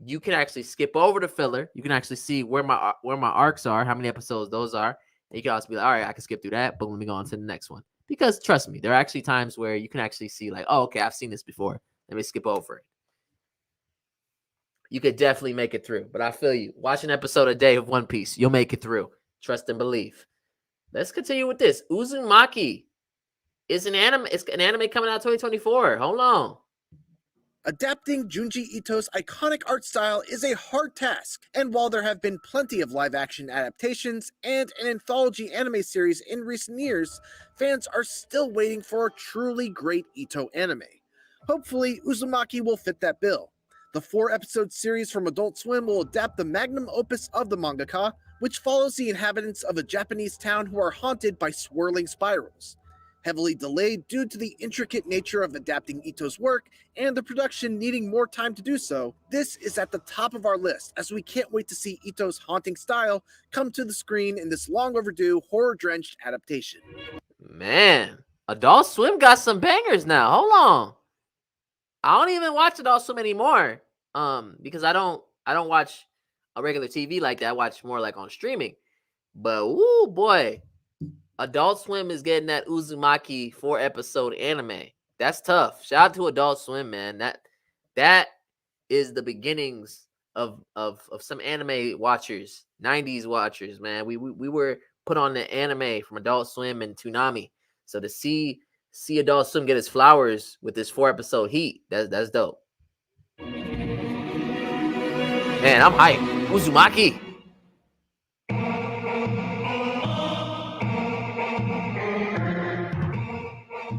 you can actually skip over the filler. You can actually see where my arcs are, how many episodes those are. And you can also be like, all right, I can skip through that. Boom, let me go on to the next one. Because trust me, there are actually times where you can actually see like, oh, okay, I've seen this before. Let me skip over it. You could definitely make it through. But I feel you. Watch an episode a day of One Piece. You'll make it through. Trust and believe. Let's continue with this. Uzumaki is an anime. It's an anime coming out 2024. Hold on. Adapting Junji Ito's iconic art style is a hard task, and while there have been plenty of live-action adaptations and an anthology anime series in recent years, fans are still waiting for a truly great Ito anime. Hopefully, Uzumaki will fit that bill. The 4-episode series from Adult Swim will adapt the magnum opus of the mangaka, which follows the inhabitants of a Japanese town who are haunted by swirling spirals. Heavily delayed due to the intricate nature of adapting Ito's work and the production needing more time to do so, this is at the top of our list as we can't wait to see Ito's haunting style come to the screen in this long overdue horror-drenched adaptation. Man, Adult Swim got some bangers now. Hold on. I don't even watch Adult Swim anymore because I don't watch a regular TV like that. I watch more like on streaming. But, ooh, boy. Adult Swim is getting that Uzumaki 4-episode anime. That's tough. Shout out to Adult Swim, man. That is the beginnings of some anime watchers, 90s watchers, man. We were put on the anime from Adult Swim and Toonami. So to see Adult Swim get his flowers with this 4-episode heat, that's dope. Man, I'm hyped. Uzumaki.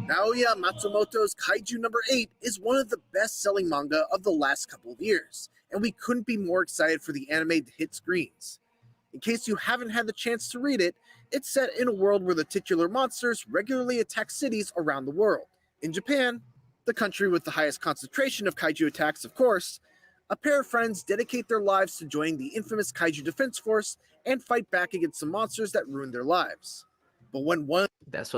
Naoya Matsumoto's Kaiju number 8 is one of the best-selling manga of the last couple of years, and we couldn't be more excited for the anime to hit screens. In case you haven't had the chance to read it, it's set in a world where the titular monsters regularly attack cities around the world. In Japan, the country with the highest concentration of kaiju attacks, of course, a pair of friends dedicate their lives to joining the infamous Kaiju Defense Force and fight back against the monsters that ruin their lives. But when one That's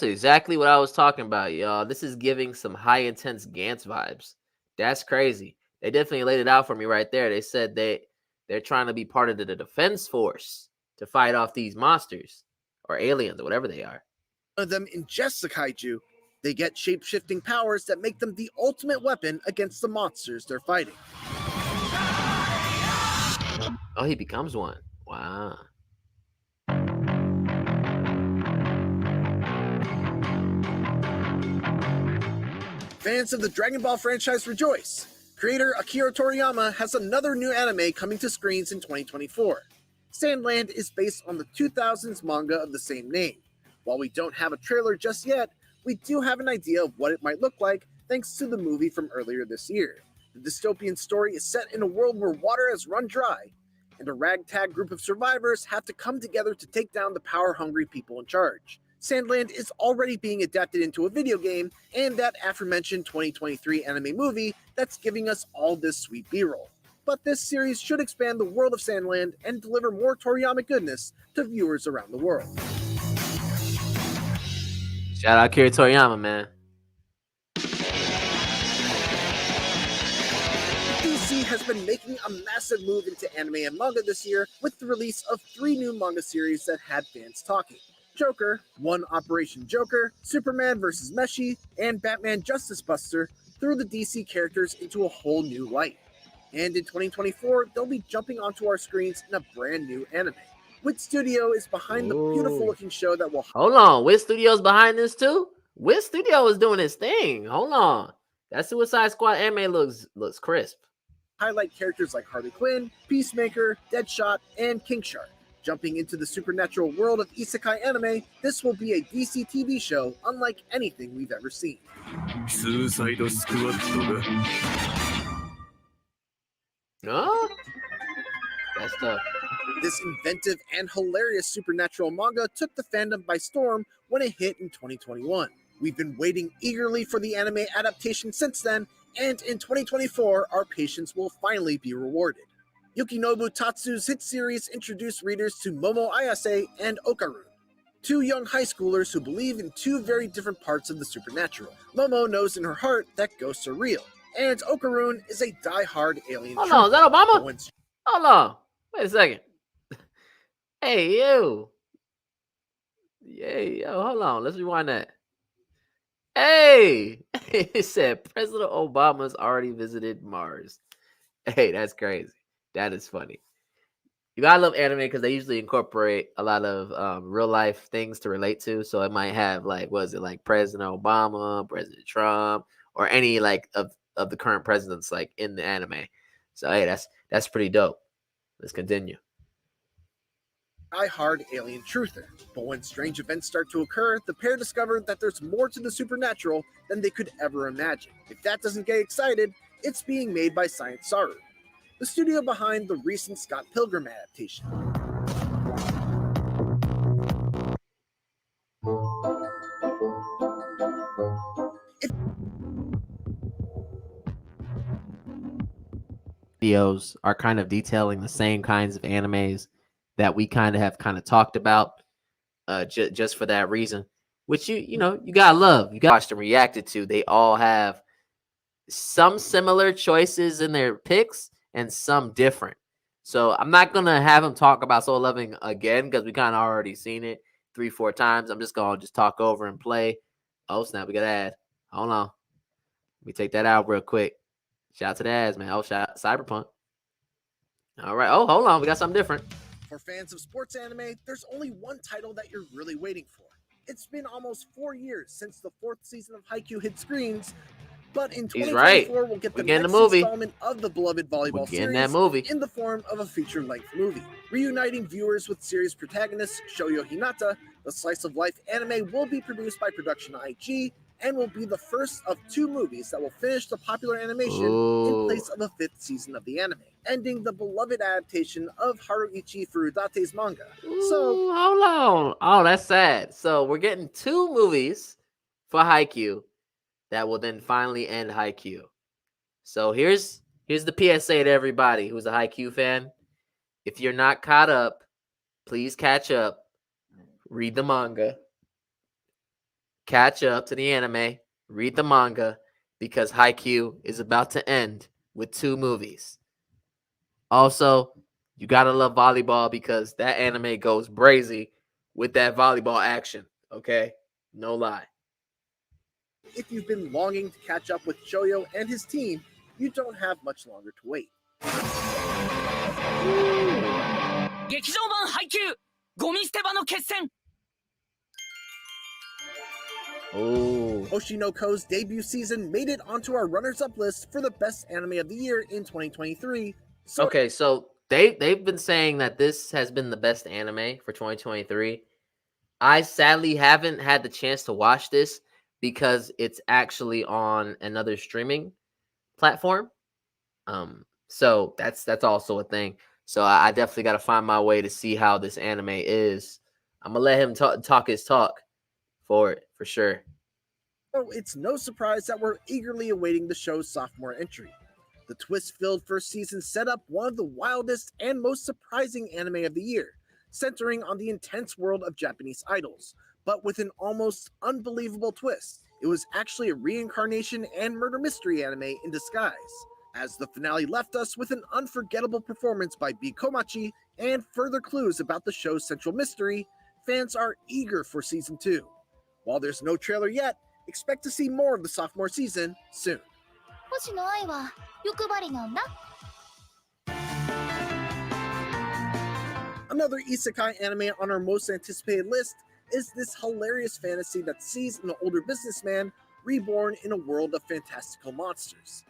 exactly what I was talking about, y'all. This is giving some high intense Gantz vibes. That's crazy. They definitely laid it out for me right there. They said they're trying to be part of the defense force to fight off these monsters or aliens or whatever they are. of them ingests a kaiju, they get shape-shifting powers that make them the ultimate weapon against the monsters they're fighting. Oh, he becomes one. Wow. Fans of the Dragon Ball franchise rejoice. Creator Akira Toriyama has another new anime coming to screens in 2024. Sandland is based on the 2000s manga of the same name. While we don't have a trailer just yet, we do have an idea of what it might look like thanks to the movie from earlier this year. The dystopian story is set in a world where water has run dry, and a ragtag group of survivors have to come together to take down the power-hungry people in charge. Sandland is already being adapted into a video game, and that aforementioned 2023 anime movie that's giving us all this sweet B-roll. But this series should expand the world of Sandland and deliver more Toriyama goodness to viewers around the world. Shout out Akira Toriyama, man. DC has been making a massive move into anime and manga this year with the release of 3 new manga series that had fans talking. Joker, One Operation Joker, Superman vs. Meshi, and Batman Justice Buster threw the DC characters into a whole new light. And in 2024, they'll be jumping onto our screens in a brand new anime. Wit Studio is behind the beautiful looking show that will Hold on. Wit Studio's behind this too? Wit Studio is doing his thing. Hold on. That Suicide Squad anime looks crisp. highlight characters like Harley Quinn, Peacemaker, Deadshot, and King Shark. Jumping into the supernatural world of isekai anime, this will be a DC TV show unlike anything we've ever seen. Huh? That's tough. This inventive and hilarious supernatural manga took the fandom by storm when it hit in 2021. We've been waiting eagerly for the anime adaptation since then, and in 2024, our patience will finally be rewarded. Yukinobu Tatsu's hit series introduced readers to Momo Ayase and Okarun, two young high schoolers who believe in two very different parts of the supernatural. Momo knows in her heart that ghosts are real, and Okarun is a die-hard alien. Hold on, is that Obama? But when Hold on. Wait a second. Hey, you. Hey, yo, hold on. Let's rewind that. Hey, it said President Obama's already visited Mars. Hey, that's crazy. That is funny. You gotta love anime because they usually incorporate a lot of real life things to relate to. So it might have like, was it like President Obama, President Trump, or any like of the current presidents like in the anime. So hey, that's pretty dope. Let's continue. die-hard alien truther. But when strange events start to occur, the pair discover that there's more to the supernatural than they could ever imagine. If that doesn't get excited, it's being made by Science Saru, the studio behind the recent Scott Pilgrim adaptation. Videos are kind of detailing the same kinds of animes that we kind of have talked about just for that reason, which you gotta love. You gotta watch them reacted to. They all have some similar choices in their picks and some different. So I'm not gonna have them talk about Soul Loving again because we kind of already seen it 3-4 times. I'm just gonna talk over and play. Oh snap, we got ad. Hold on. Let me take that out real quick. Shout out to the ads, man. Oh, shout out Cyberpunk. All right. Oh, hold on. We got something different. For fans of sports anime, there's only one title that you're really waiting for. It's been almost 4 years since the 4th season of Haikyuu hit screens, But in He's right. 2024, we'll get the We're getting next the movie. installment of the beloved volleyball We're getting series that movie. in the form of a feature-length movie. Reuniting viewers with series protagonist Shoyo Hinata, the slice-of-life anime will be produced by Production IG and will be the first of 2 movies that will finish the popular animation in place of a 5th season of the anime, ending the beloved adaptation of Haruichi Furudate's manga. So, Ooh, hold on. Oh, that's sad. So we're getting 2 movies for Haikyuu that will then finally end Haikyuu. So here's the PSA to everybody who's a Haikyuu fan. If you're not caught up, please catch up. Read the manga. Catch up to the anime. Read the manga, because Haikyuu is about to end with 2 movies. Also, you gotta love volleyball, because that anime goes brazy with that volleyball action. Okay, no lie. if you've been longing to catch up with Shoyo and his team, you don't have much longer to wait. 劇場版配給ゴミ捨て場の決戦 Ooh. Oshinoko's debut season made it onto our runners-up list for the best anime of the year in 2023. So Okay, so they've been saying that this has been the best anime for 2023. I sadly haven't had the chance to watch this because it's actually on another streaming platform. So that's also a thing. So I definitely got to find my way to see how this anime is. I'm gonna let him talk his talk for it for sure. it's no surprise that we're eagerly awaiting the show's sophomore entry. The twist-filled first season set up one of the wildest and most surprising anime of the year, centering on the intense world of Japanese idols, but with an almost unbelievable twist. It was actually a reincarnation and murder mystery anime in disguise, as the finale left us with an unforgettable performance by B. Komachi and further clues about the show's central mystery. Fans are eager for season 2. While there's no trailer yet, expect to see more of the sophomore season soon. 星の愛は欲張りなんだ。 Another isekai anime on our most anticipated list is this hilarious fantasy that sees an older businessman reborn in a world of fantastical monsters.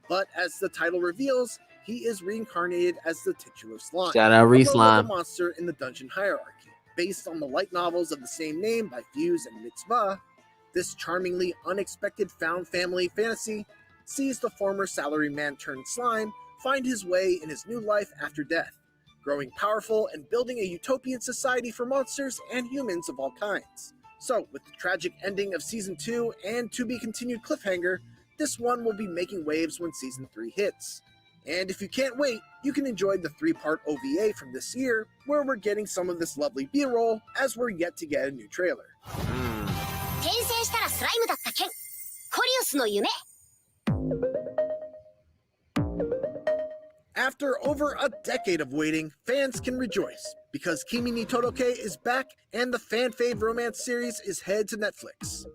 But as the title reveals, he is reincarnated as the titular slime, Shout out a Reese low-level Lime. monster in the dungeon hierarchy. Based on the light novels of the same name by Fuse and Mitzvah, this charmingly unexpected found family fantasy sees the former salaryman turned slime find his way in his new life after death, growing powerful and building a utopian society for monsters and humans of all kinds. So, with the tragic ending of Season 2 and to-be-continued cliffhanger, this one will be making waves when Season 3 hits. And if you can't wait, you can enjoy the 3-part OVA from this year, where we're getting some of this lovely B-roll, as we're yet to get a new trailer. 転生したらスライムだった件。コリウスの夢。 After over a decade of waiting, fans can rejoice, because Kimi ni Todoke is back and the fan-fave romance series is headed to Netflix.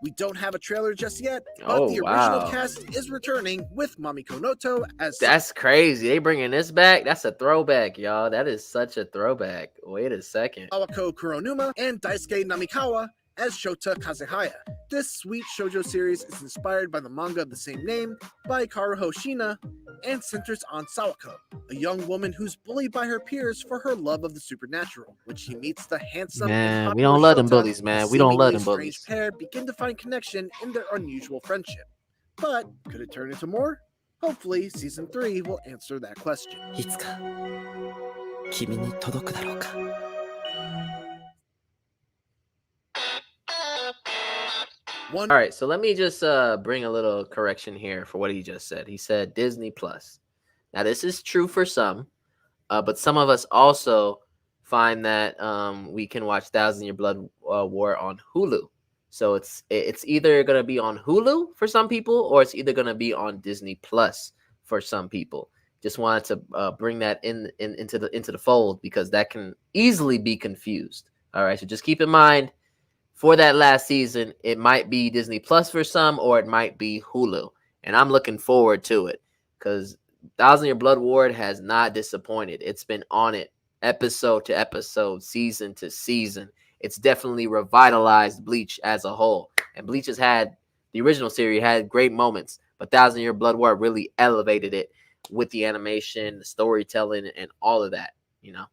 We don't have a trailer just yet, but the original wow. cast is returning with Mamiko Noto as That's crazy. They bringing this back. That's a throwback, y'all. That is such a throwback. Wait a second. Sawako Kuronuma and Daisuke Namikawa as Shota Kazehaya. This sweet shoujo series is inspired by the manga of the same name by Karuho Shina and centers on Sawako, a young woman who's bullied by her peers for her love of the supernatural. When she meets the handsome Man, and we popular don't love them Shota, bullies, man. the We don't love seemingly them bullies. strange pair begin to find connection in their unusual friendship. But could it turn into more? Hopefully, season 3 will answer that question. いつか君に届くだろうか。 One All right, so let me just bring a little correction here for what he just said. He said Disney Plus. Now this is true for some, but some of us also find that we can watch Thousand Year Blood War on Hulu. So it's either gonna be on Hulu for some people, or it's either gonna be on Disney Plus for some people. Just wanted to bring that into the fold, because that can easily be confused. All right, so just keep in mind, for that last season, it might be Disney Plus for some, or it might be Hulu. And I'm looking forward to it, because Thousand Year Blood War has not disappointed. It's been on it episode to episode, season to season. It's definitely revitalized Bleach as a whole. And Bleach has had The original series had great moments, but Thousand Year Blood War really elevated it with the animation, the storytelling, and all of that, you know.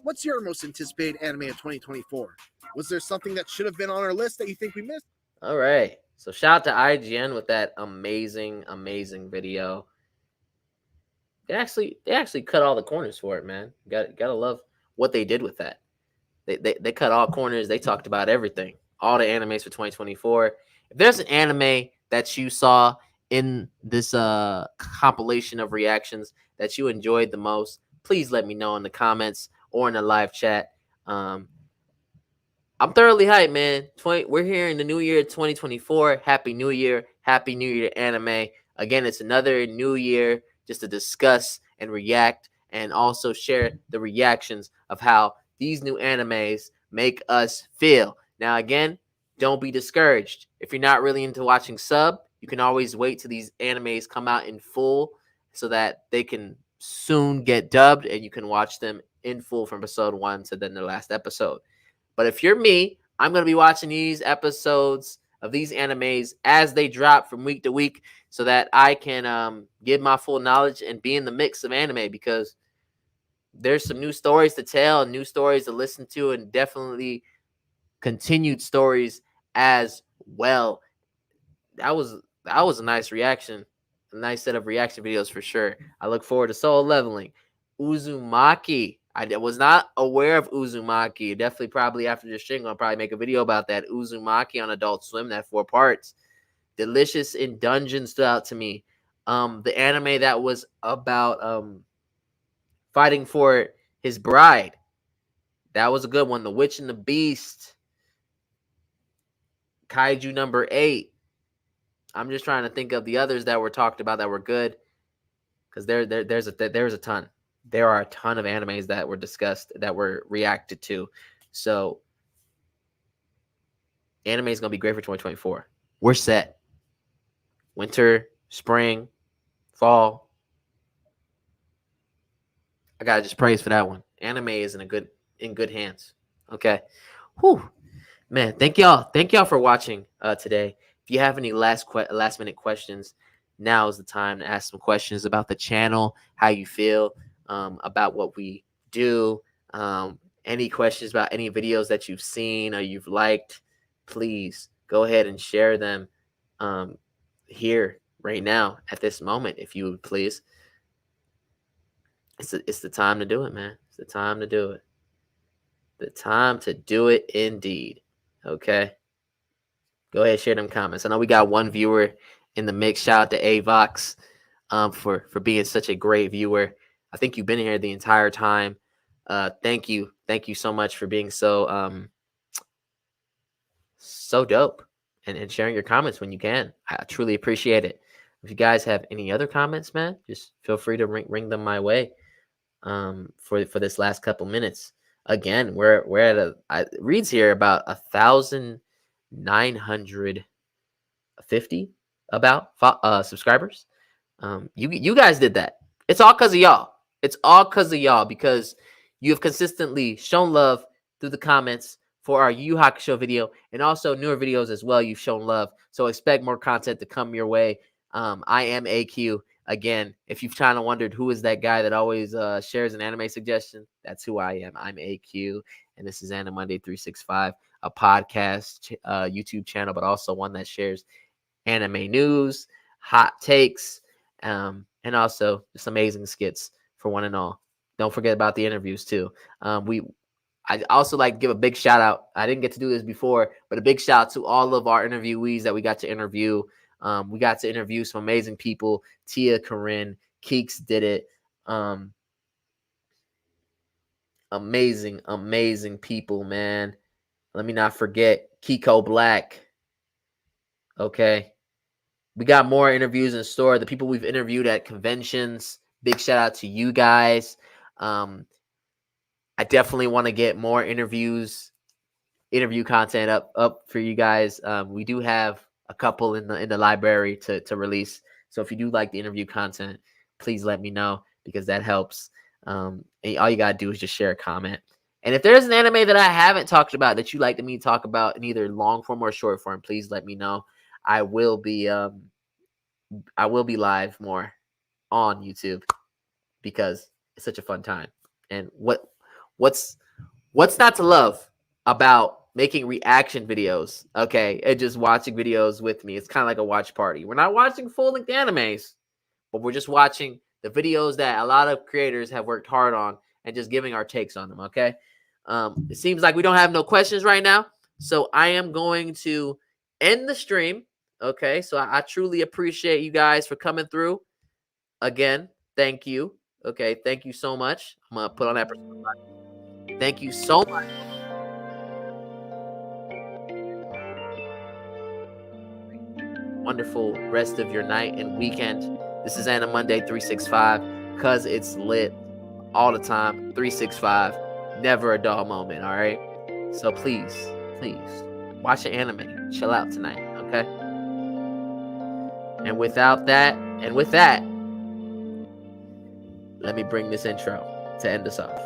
What's your most anticipated anime of 2024? Was there something that should have been on our list that you think we missed? All right. So shout out to IGN with that amazing, amazing video. They actually cut all the corners for it, man. Gotta love what they did with that. They cut all corners. They talked about everything, all the animes for 2024. If there's an anime that you saw in this compilation of reactions that you enjoyed the most, please let me know in the comments or in the live chat. I'm thoroughly hyped, man. We're here in the new year 2024. Happy New Year. Happy New Year anime. Again, it's another new year just to discuss and react and also share the reactions of how these new animes make us feel. Now, again, don't be discouraged. If you're not really into watching sub, you can always wait till these animes come out in full so that they can soon get dubbed and you can watch them in full from episode 1 to then the last episode. But if you're me, I'm going to be watching these episodes of these animes as they drop from week to week so that I can give my full knowledge and be in the mix of anime, because there's some new stories to tell, new stories to listen to, and definitely continued stories as well. That was a nice reaction, a nice set of reaction videos for sure. I look forward to Soul Leveling. Uzumaki. I was not aware of Uzumaki. Definitely probably after this stream, I'll probably make a video about that. Uzumaki on Adult Swim, that 4 parts. Delicious in Dungeon stood out to me. The anime that was about fighting for his bride. That was a good one. The Witch and the Beast. Kaiju number 8. I'm just trying to think of the others that were talked about that were good, because there's a ton. There are a ton of animes that were discussed, that were reacted to. So anime is going to be great for 2024. We're set. Winter, spring, fall. I got to just praise for that one. Anime is in good hands. Okay. Whew. Man, thank y'all for watching today. If you have any last minute questions, now is the time to ask some questions about the channel, how you feel about what we do, any questions about any videos that you've seen or you've liked, please go ahead and share them here right now at this moment, if you would please. It's the time to do it, man. It's the time to do it. The time to do it indeed. Okay. Go ahead, share them comments. I know we got one viewer in the mix. Shout out to Avox for being such a great viewer. I think you've been here the entire time. Thank you so much for being so dope and sharing your comments when you can. I truly appreciate it. If you guys have any other comments, man, just feel free to ring them my way for this last couple minutes. Again, we're at it reads here about 1,950 about subscribers. You guys did that. It's all because of y'all. It's all because of y'all, because you have consistently shown love through the comments for our Yu Yu Hakusho video, and also newer videos as well. You've shown love, so expect more content to come your way. I am AQ. Again, if you've kind of wondered who is that guy that always shares an anime suggestion, that's who I am. I'm AQ, and this is Anime Monday 365, a podcast, YouTube channel, but also one that shares anime news, hot takes, and also just amazing skits for one and all. Don't forget about the interviews too. I also like to give a big shout out. I didn't get to do this before, but a big shout out to all of our interviewees that we got to interview. We got to interview some amazing people. Tia, Corinne, Keeks did it. Amazing people, man. Let me not forget Kiko Black. Okay. We got more interviews in store. The people we've interviewed at conventions. Big shout out to you guys. I definitely want to get more interview content up for you guys. We do have a couple in the library to release. So if you do like the interview content, please let me know, because that helps. And all you gotta do is just share a comment And if there's an anime that I haven't talked about that you'd like me to talk about in either long form or short form, please let me know. I will be live more on YouTube because it's such a fun time. And what's not to love about making reaction videos, okay, and just watching videos with me? It's kind of like a watch party. We're not watching full-length animes, but we're just watching the videos that a lot of creators have worked hard on and just giving our takes on them, okay? It seems like we don't have no questions right now, so I am going to end the stream, okay? So I truly appreciate you guys for coming through. Again, thank you. Okay, thank you so much. I'm going to put on that. Thank you so much. Wonderful rest of your night and weekend. This is Anime Monday 365, because it's lit all the time. 365, never a dull moment, all right? So please watch an anime. Chill out tonight, okay? And with that, let me bring this intro to end us off.